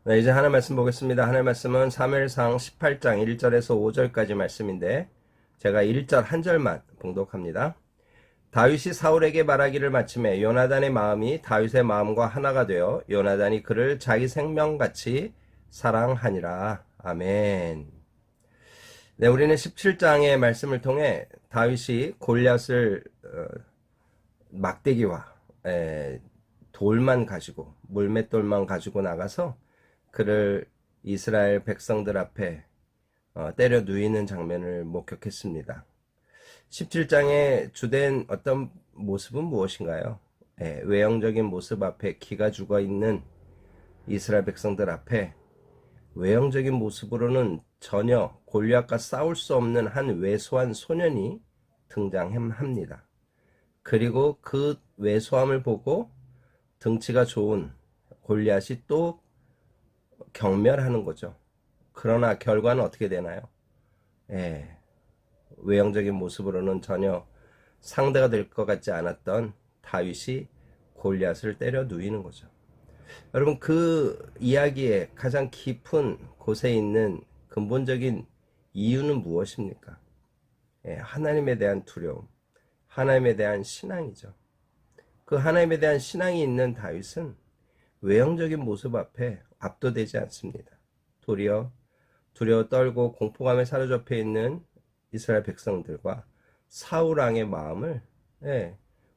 네, 이제 하나님 말씀 보겠습니다. 하나님 말씀은 사무엘상 18장 1절에서 5절까지 말씀인데 제가 1절 한 절만 봉독합니다. 다윗이 사울에게 말하기를 마침에 요나단의 마음이 다윗의 마음과 하나가 되어 요나단이 그를 자기 생명같이 사랑하니라. 아멘. 네, 우리는 17장의 말씀을 통해 다윗이 골리앗을 막대기와 돌만 가지고 물맷돌만 가지고 나가서 그를 이스라엘 백성들 앞에 때려 누이는 장면을 목격했습니다. 17장의 주된 어떤 모습은 무엇인가요? 외형적인 모습 앞에 기가 죽어있는 이스라엘 백성들 앞에 외형적인 모습으로는 전혀 골리앗과 싸울 수 없는 한 왜소한 소년이 등장합니다. 그리고 그 왜소함을 보고 등치가 좋은 골리앗이 또 경멸하는 거죠. 그러나 결과는 어떻게 되나요? 외형적인 모습으로는 전혀 상대가 될 것 같지 않았던 다윗이 골리앗을 때려 누이는 거죠. 여러분, 그 이야기의 가장 깊은 곳에 있는 근본적인 이유는 무엇입니까? 하나님에 대한 두려움, 하나님에 대한 신앙이죠. 그 하나님에 대한 신앙이 있는 다윗은 외형적인 모습 앞에 압도되지 않습니다. 도리어 두려워 떨고 공포감에 사로잡혀 있는 이스라엘 백성들과 사울 왕의 마음을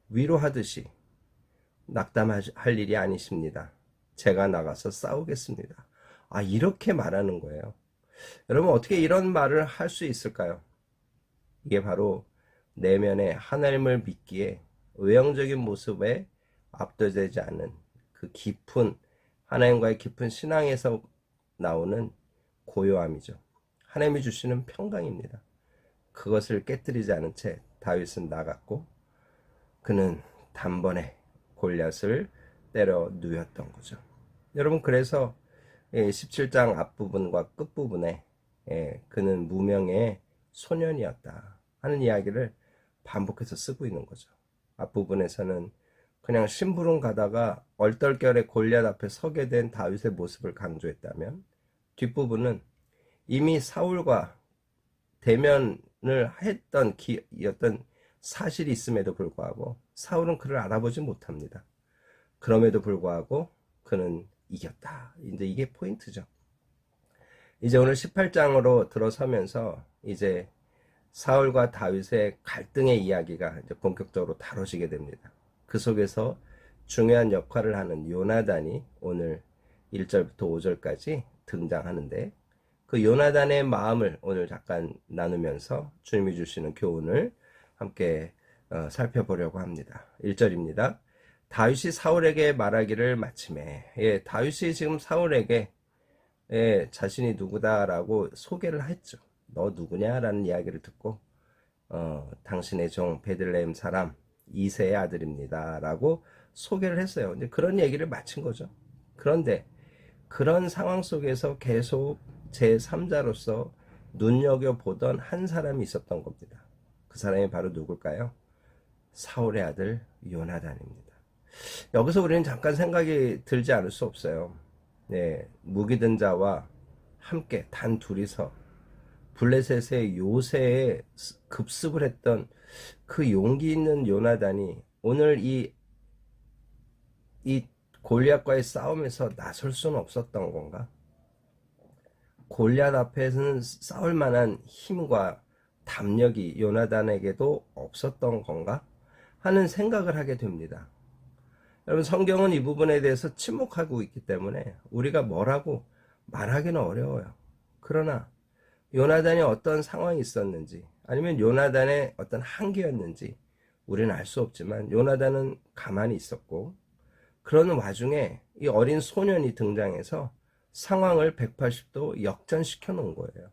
위로하듯이 낙담할 일이 아니십니다. 제가 나가서 싸우겠습니다. 이렇게 말하는 거예요. 여러분, 어떻게 이런 말을 할 수 있을까요? 이게 바로 내면에 하나님을 믿기에 외형적인 모습에 압도되지 않은 그 깊은 하나님과의 깊은 신앙에서 나오는 고요함이죠. 하나님이 주시는 평강입니다. 그것을 깨뜨리지 않은 채 다윗은 나갔고 그는 단번에 골리앗을 때려 누였던 거죠. 여러분, 그래서 17장 앞부분과 끝부분에 그는 무명의 소년이었다 하는 이야기를 반복해서 쓰고 있는 거죠. 앞부분에서는 그냥 심부름 가다가 얼떨결에 골리앗 앞에 서게 된 다윗의 모습을 강조했다면, 뒷부분은 이미 사울과 대면을 했던 어떤 사실이 있음에도 불구하고 사울은 그를 알아보지 못합니다. 그럼에도 불구하고 그는 이겼다. 이제 이게 포인트죠. 이제 오늘 18장으로 들어서면서 이제 사울과 다윗의 갈등의 이야기가 이제 본격적으로 다뤄지게 됩니다. 그 속에서 중요한 역할을 하는 요나단이 오늘 1절부터 5절까지 등장하는데, 그 요나단의 마음을 오늘 잠깐 나누면서 주님이 주시는 교훈을 함께 살펴보려고 합니다. 1절입니다. 다윗이 사울에게 말하기를 마침에, 다윗이 지금 사울에게 자신이 누구다라고 소개를 했죠. 너 누구냐라는 이야기를 듣고 당신의 종 베들레헴 사람 이새의 아들입니다 라고 소개를 했어요. 근데 그런 얘기를 마친 거죠. 그런데 그런 상황 속에서 계속 제3자로서 눈여겨보던 한 사람이 있었던 겁니다. 그 사람이 바로 누굴까요? 사울의 아들 요나단입니다. 여기서 우리는 잠깐 생각이 들지 않을 수 없어요. 무기 든 자와 함께 단 둘이서 블레셋의 요새에 급습을 했던 그 용기 있는 요나단이 오늘 이 골리앗과의 싸움에서 나설 수는 없었던 건가? 골리앗 앞에서는 싸울 만한 힘과 담력이 요나단에게도 없었던 건가? 하는 생각을 하게 됩니다. 여러분, 성경은 이 부분에 대해서 침묵하고 있기 때문에 우리가 뭐라고 말하기는 어려워요. 그러나 요나단이 어떤 상황이 있었는지, 아니면 요나단의 어떤 한계였는지 우리는 알 수 없지만 요나단은 가만히 있었고, 그런 와중에 이 어린 소년이 등장해서 상황을 180도 역전시켜 놓은 거예요.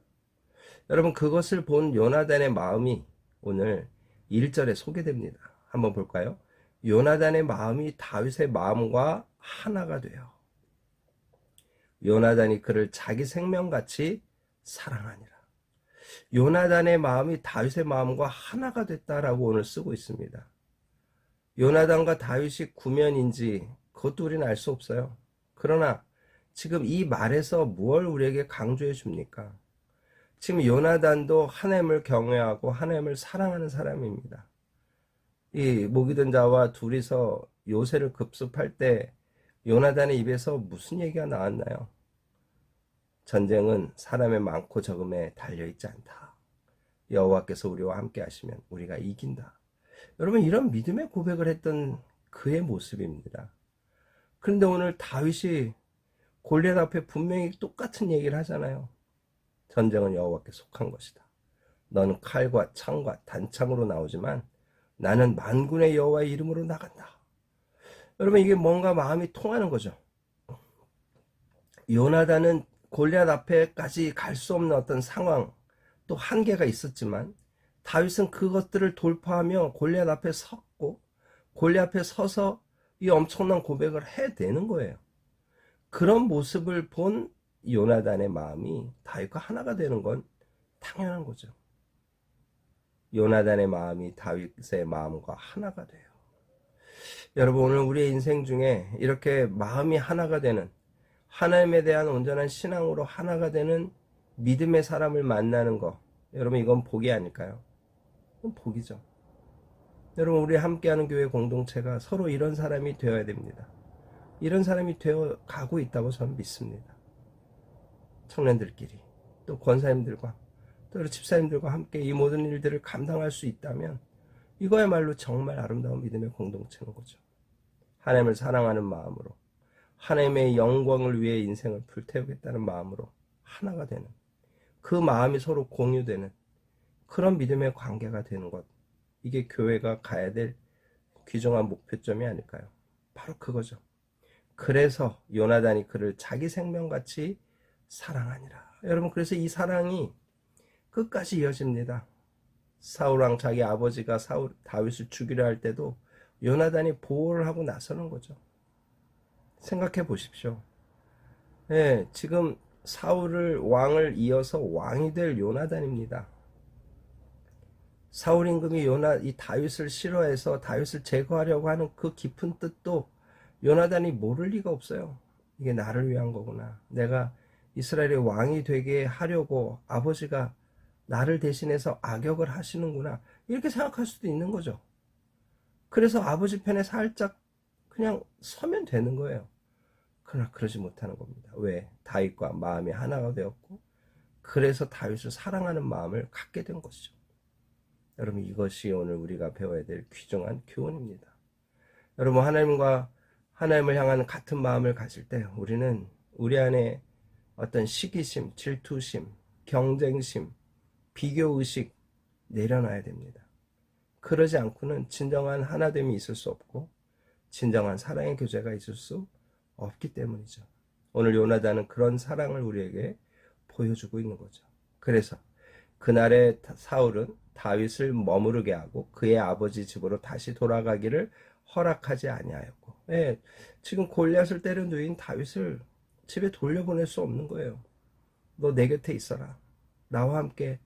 여러분, 그것을 본 요나단의 마음이 오늘 1절에 소개됩니다. 한번 볼까요? 요나단의 마음이 다윗의 마음과 하나가 돼요. 요나단이 그를 자기 생명같이 사랑하니라. 요나단의 마음이 다윗의 마음과 하나가 됐다라고 오늘 쓰고 있습니다. 요나단과 다윗이 구면인지 그것도 우리는 알 수 없어요. 그러나 지금 이 말에서 무엇을 우리에게 강조해 줍니까? 지금 요나단도 하나님을 경외하고 하나님을 사랑하는 사람입니다. 이 목이 든 자와 둘이서 요새를 급습할 때 요나단의 입에서 무슨 얘기가 나왔나요? 전쟁은 사람의 많고 적음에 달려있지 않다. 여호와께서 우리와 함께 하시면 우리가 이긴다. 여러분, 이런 믿음의 고백을 했던 그의 모습입니다. 그런데 오늘 다윗이 골리앗 앞에 분명히 똑같은 얘기를 하잖아요. 전쟁은 여호와께 속한 것이다. 너는 칼과 창과 단창으로 나오지만 나는 만군의 여호와의 이름으로 나간다. 여러분, 이게 뭔가 마음이 통하는 거죠. 요나단은 골리앗 앞에까지 갈 수 없는 어떤 상황, 또 한계가 있었지만 다윗은 그것들을 돌파하며 골리앗 앞에 섰고 골리앗 앞에 서서 이 엄청난 고백을 해내는 거예요. 그런 모습을 본 요나단의 마음이 다윗과 하나가 되는 건 당연한 거죠. 요나단의 마음이 다윗의 마음과 하나가 돼요. 여러분, 오늘 우리의 인생 중에 이렇게 마음이 하나가 되는, 하나님에 대한 온전한 신앙으로 하나가 되는 믿음의 사람을 만나는 거, 여러분, 이건 복이 아닐까요? 그건 복이죠. 여러분, 우리 함께하는 교회 공동체가 서로 이런 사람이 되어야 됩니다. 이런 사람이 되어 가고 있다고 저는 믿습니다. 청년들끼리, 또 권사님들과, 또 집사님들과 함께 이 모든 일들을 감당할 수 있다면 이거야말로 정말 아름다운 믿음의 공동체인 거죠. 하나님을 사랑하는 마음으로, 하나님의 영광을 위해 인생을 불태우겠다는 마음으로 하나가 되는, 그 마음이 서로 공유되는 그런 믿음의 관계가 되는 것, 이게 교회가 가야 될 귀중한 목표점이 아닐까요? 바로 그거죠. 그래서 요나단이 그를 자기 생명같이 사랑하니라. 여러분, 그래서 이 사랑이 끝까지 이어집니다. 사울왕 자기 아버지가 다윗을 죽이려 할 때도 요나단이 보호를 하고 나서는 거죠. 생각해 보십시오. 네, 지금 사울을 왕을 이어서 왕이 될 요나단입니다. 사울 임금이 이 다윗을 싫어해서 다윗을 제거하려고 하는 그 깊은 뜻도 요나단이 모를 리가 없어요. 이게 나를 위한 거구나. 내가 이스라엘의 왕이 되게 하려고 아버지가 나를 대신해서 악역을 하시는구나. 이렇게 생각할 수도 있는 거죠. 그래서 아버지 편에 살짝 그냥 서면 되는 거예요. 그러나 그러지 못하는 겁니다. 왜? 다윗과 마음이 하나가 되었고, 그래서 다윗을 사랑하는 마음을 갖게 된 것이죠. 여러분, 이것이 오늘 우리가 배워야 될 귀중한 교훈입니다. 여러분, 하나님을 향하는 같은 마음을 가질 때 우리는 우리 안에 어떤 시기심, 질투심, 경쟁심, 비교의식 내려놔야 됩니다. 그러지 않고는 진정한 하나됨이 있을 수 없고 진정한 사랑의 교제가 있을 수 없기 때문이죠. 오늘 요나단은 그런 사랑을 우리에게 보여주고 있는 거죠. 그래서 그날의 사울은 다윗을 머무르게 하고 그의 아버지 집으로 다시 돌아가기를 허락하지 아니하였고, 지금 골리앗을 때려 누인 다윗을 집에 돌려보낼 수 없는 거예요. 너 내 곁에 있어라. 나와 함께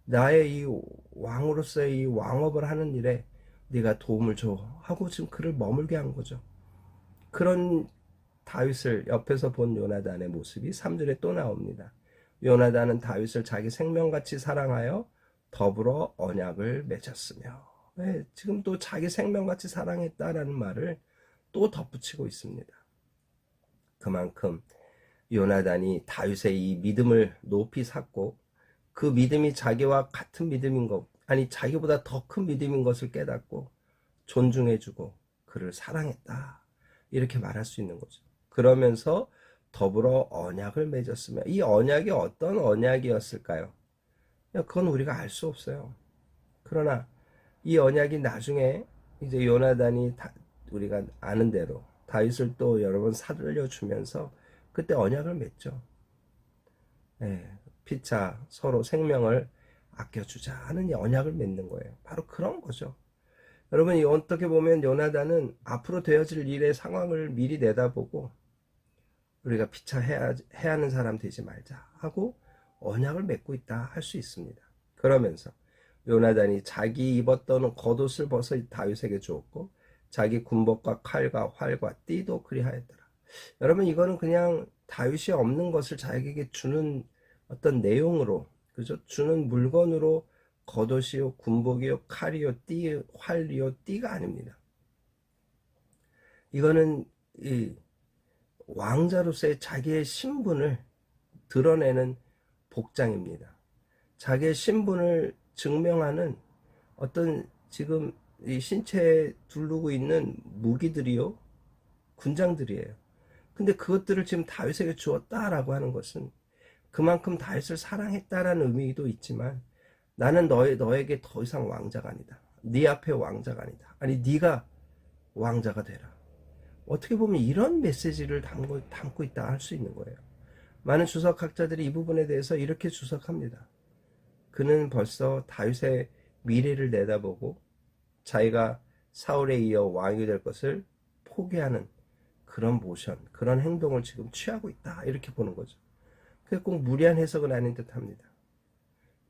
나의 이 왕으로서의 이 왕업을 하는 일에 네가 도움을 줘 하고 지금 그를 머물게 한 거죠. 그런 다윗을 옆에서 본 요나단의 모습이 3절에 또 나옵니다. 요나단은 다윗을 자기 생명같이 사랑하여 더불어 언약을 맺었으며, 지금 또 자기 생명같이 사랑했다라는 말을 또 덧붙이고 있습니다. 그만큼 요나단이 다윗의 이 믿음을 높이 샀고 그 믿음이 자기와 같은 믿음인 것, 아니 자기보다 더 큰 믿음인 것을 깨닫고 존중해주고 그를 사랑했다, 이렇게 말할 수 있는 거죠. 그러면서 더불어 언약을 맺었으며, 이 언약이 어떤 언약이었을까요? 그건 우리가 알 수 없어요. 그러나 이 언약이 나중에 이제 요나단이 우리가 아는 대로 다윗을 또 여러 번 살려주면서 그때 언약을 맺죠. 피차 서로 생명을 아껴주자 하는 언약을 맺는 거예요. 바로 그런 거죠. 여러분, 어떻게 보면 요나단은 앞으로 되어질 일의 상황을 미리 내다보고 우리가 피차해야 하는 사람 되지 말자 하고 언약을 맺고 있다 할 수 있습니다. 그러면서 요나단이 자기 입었던 겉옷을 벗어 다윗에게 주었고 자기 군복과 칼과 활과 띠도 그리하였더라. 여러분, 이거는 그냥 다윗이 없는 것을 자기에게 주는 어떤 내용으로, 그죠? 주는 물건으로 겉옷이요, 군복이요, 칼이요, 활이요, 띠가 아닙니다. 이거는 이 왕자로서의 자기의 신분을 드러내는 복장입니다. 자기의 신분을 증명하는 어떤 지금 이 신체에 두르고 있는 무기들이요, 군장들이에요. 근데 그것들을 지금 다윗에게 주었다라고 하는 것은 그만큼 다윗을 사랑했다라는 의미도 있지만, 나는 너에게 더 이상 왕자가 아니다. 네 앞에 왕자가 아니다. 아니, 네가 왕자가 되라. 어떻게 보면 이런 메시지를 담고 있다 할 수 있는 거예요. 많은 주석학자들이 이 부분에 대해서 이렇게 주석합니다. 그는 벌써 다윗의 미래를 내다보고 자기가 사울에 이어 왕이 될 것을 포기하는 그런 모션, 그런 행동을 지금 취하고 있다, 이렇게 보는 거죠. 그게 꼭 무리한 해석은 아닌 듯 합니다.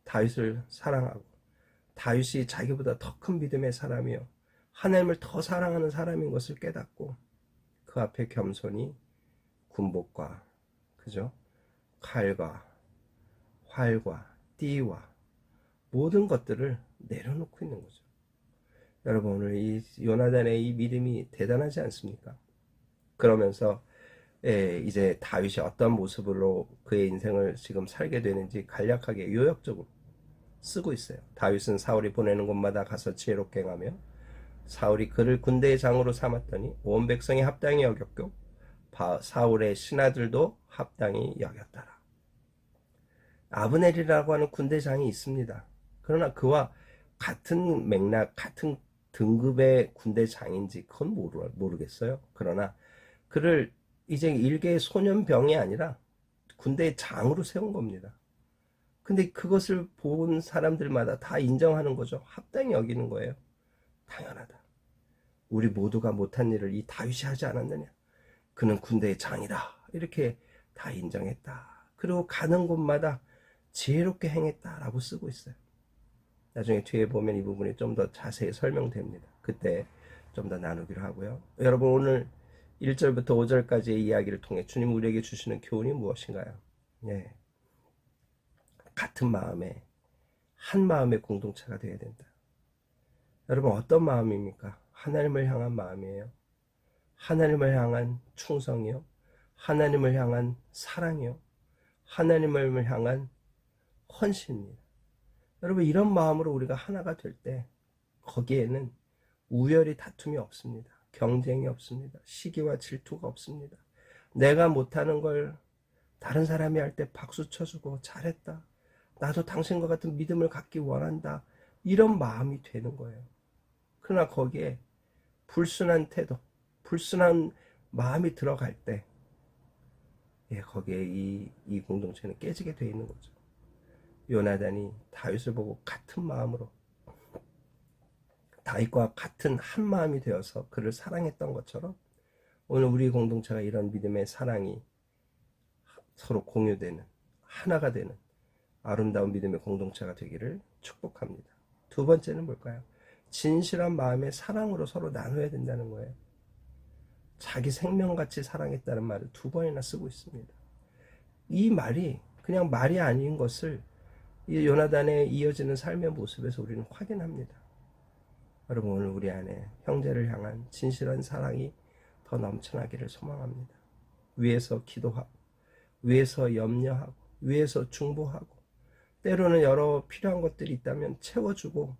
다윗을 사랑하고 다윗이 자기보다 더 큰 믿음의 사람이요, 하나님을 더 사랑하는 사람인 것을 깨닫고 그 앞에 겸손히 군복과, 그죠? 칼과 활과 띠와 모든 것들을 내려놓고 있는 거죠. 여러분, 오늘 이 요나단의 이 믿음이 대단하지 않습니까? 그러면서 이제 다윗이 어떤 모습으로 그의 인생을 지금 살게 되는지 간략하게 요약적으로 쓰고 있어요. 다윗은 사울이 보내는 곳마다 가서 지혜롭게 행하며 사울이 그를 군대의 장으로 삼았더니 온 백성이 합당히 여겼고 사울의 신하들도 합당히 여겼더라. 아브넬이라고 하는 군대장이 있습니다. 그러나 그와 같은 맥락, 같은 등급의 군대장인지 그건 모르겠어요. 그러나 그를 이제 일개의 소년병이 아니라 군대의 장으로 세운 겁니다. 근데 그것을 본 사람들마다 다 인정하는 거죠. 합당히 여기는 거예요. 당연하다. 우리 모두가 못한 일을 이 다윗이 하지 않았느냐. 그는 군대의 장이다. 이렇게 다 인정했다. 그리고 가는 곳마다 지혜롭게 행했다라고 쓰고 있어요. 나중에 뒤에 보면 이 부분이 좀 더 자세히 설명됩니다. 그때 좀 더 나누기로 하고요. 여러분, 오늘 1절부터 5절까지의 이야기를 통해 주님 우리에게 주시는 교훈이 무엇인가요? 예. 같은 마음에, 한 마음의 공동체가 되어야 된다. 여러분, 어떤 마음입니까? 하나님을 향한 마음이에요. 하나님을 향한 충성이요, 하나님을 향한 사랑이요, 하나님을 향한 헌신입니다. 여러분, 이런 마음으로 우리가 하나가 될 때 거기에는 우열이 다툼이 없습니다. 경쟁이 없습니다. 시기와 질투가 없습니다. 내가 못하는 걸 다른 사람이 할 때 박수 쳐주고 잘했다, 나도 당신과 같은 믿음을 갖기 원한다, 이런 마음이 되는 거예요. 그러나 거기에 불순한 태도, 불순한 마음이 들어갈 때 거기에 이 공동체는 깨지게 되어 있는 거죠. 요나단이 다윗을 보고 같은 마음으로, 다윗과 같은 한 마음이 되어서 그를 사랑했던 것처럼 오늘 우리 공동체가 이런 믿음의 사랑이 서로 공유되는, 하나가 되는 아름다운 믿음의 공동체가 되기를 축복합니다. 두 번째는 뭘까요? 진실한 마음의 사랑으로 서로 나눠야 된다는 거예요. 자기 생명같이 사랑했다는 말을 2번이나 쓰고 있습니다. 이 말이 그냥 말이 아닌 것을 이 요나단의 이어지는 삶의 모습에서 우리는 확인합니다. 여러분, 오늘 우리 안에 형제를 향한 진실한 사랑이 더 넘쳐나기를 소망합니다. 위에서 기도하고, 위에서 염려하고, 위에서 중보하고, 때로는 여러 필요한 것들이 있다면 채워주고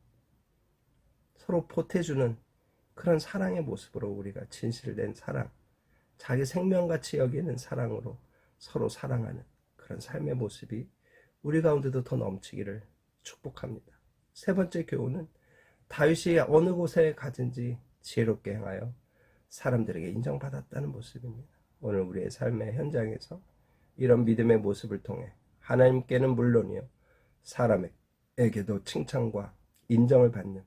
서로 보태주는 그런 사랑의 모습으로 우리가 진실된 사랑, 자기 생명같이 여기는 사랑으로 서로 사랑하는 그런 삶의 모습이 우리 가운데도 더 넘치기를 축복합니다. 세 번째 교훈은 다윗이 어느 곳에 가든지 지혜롭게 행하여 사람들에게 인정받았다는 모습입니다. 오늘 우리의 삶의 현장에서 이런 믿음의 모습을 통해 하나님께는 물론이요, 사람에게도 칭찬과 인정을 받는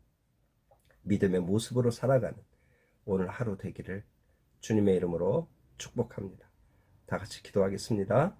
믿음의 모습으로 살아가는 오늘 하루 되기를 주님의 이름으로 축복합니다. 다 같이 기도하겠습니다.